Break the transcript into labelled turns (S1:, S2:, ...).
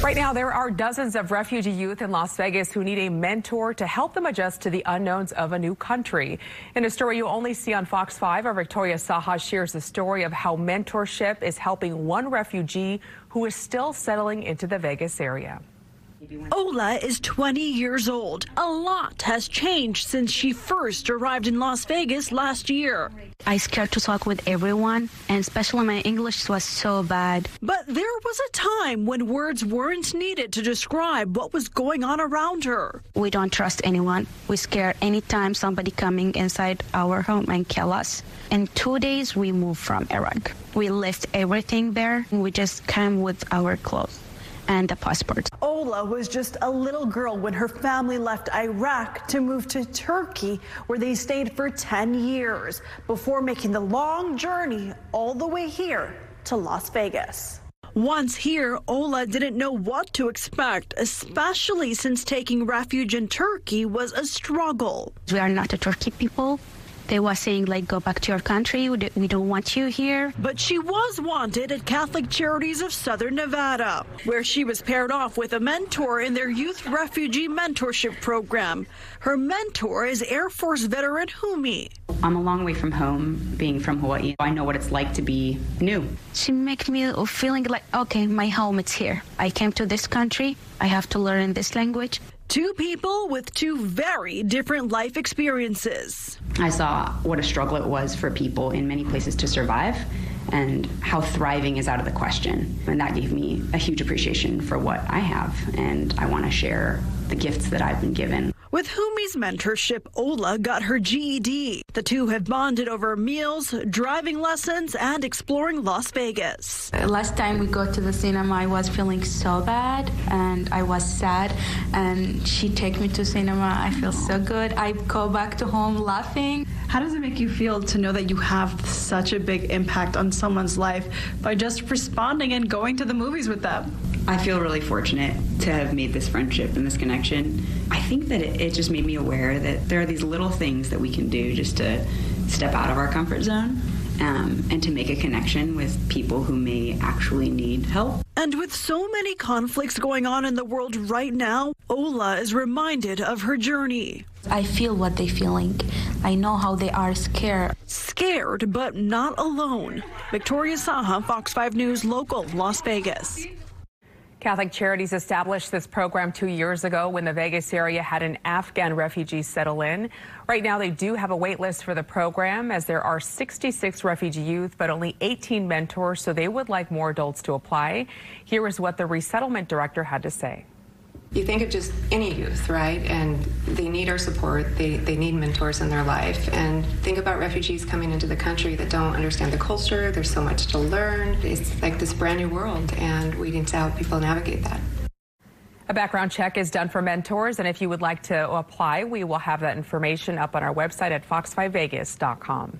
S1: Right now, there are dozens of refugee youth in Las Vegas who need a mentor to help them adjust to the unknowns of a new country. In a story you only see on Fox 5, our Victoria Saha shares the story of how mentorship is helping one refugee who is still settling into the Vegas area.
S2: Ola is 20 years old. A lot has changed since she first arrived in Las Vegas last year.
S3: I scared to talk with everyone, and especially my English was so bad.
S2: But there was a time when words weren't needed to describe what was going on around her.
S3: We don't trust anyone. We're scared anytime somebody coming inside our home and kill us. In 2 days, we moved from Iraq. We left everything there. We just came with our clothes and the passport.
S2: Ola was just a little girl when her family left Iraq to move to Turkey, where they stayed for 10 years before making the long journey all the way here to Las Vegas. Once here, Ola didn't know what to expect, especially since taking refuge in Turkey was a struggle.
S3: We are not the Turkey people. They were saying, like, go back to your country. We don't want you here.
S2: But she was wanted at Catholic Charities of Southern Nevada, where she was paired off with a mentor in their youth refugee mentorship program. Her mentor is Air Force veteran Humi.
S4: I'm a long way from home, being from Hawaii. I know what it's like to be new.
S3: She makes me feeling like, okay, my home is here. I came to this country. I have to learn this language.
S2: Two people with two very different life experiences.
S4: I saw what a struggle it was for people in many places to survive and how thriving is out of the question. And that gave me a huge appreciation for what I have, and I want to share the gifts that I've been given.
S2: With Humi's mentorship, Ola got her GED. The two have bonded over meals, driving lessons, and exploring Las Vegas.
S3: Last time we go to the cinema, I was feeling so bad and I was sad, and she take me to cinema. I feel so good. I go back to home laughing.
S5: How does it make you feel to know that you have such a big impact on someone's life by just responding and going to the movies with them?
S4: I feel really fortunate to have made this friendship and this connection. I think that it just made me aware that there are these little things that we can do just to step out of our comfort zone and to make a connection with people who may actually need help.
S2: And with so many conflicts going on in the world right now, Ola is reminded of her journey.
S3: I feel what they're feeling. I know how they are scared.
S2: Scared, but not alone. Victoria Saha, Fox 5 News, Local, Las Vegas.
S1: Catholic Charities established this program 2 years ago when the Vegas area had an Afghan refugee settle in. Right now, they do have a wait list for the program, as there are 66 refugee youth, but only 18 mentors, so they would like more adults to apply. Here is what the resettlement director had to say.
S6: You think of just any youth, right? And they need our support. They need mentors in their life. And think about refugees coming into the country that don't understand the culture. There's so much to learn. It's like this brand new world, and we need to help people navigate that.
S1: A background check is done for mentors, and if you would like to apply, we will have that information up on our website at fox5vegas.com.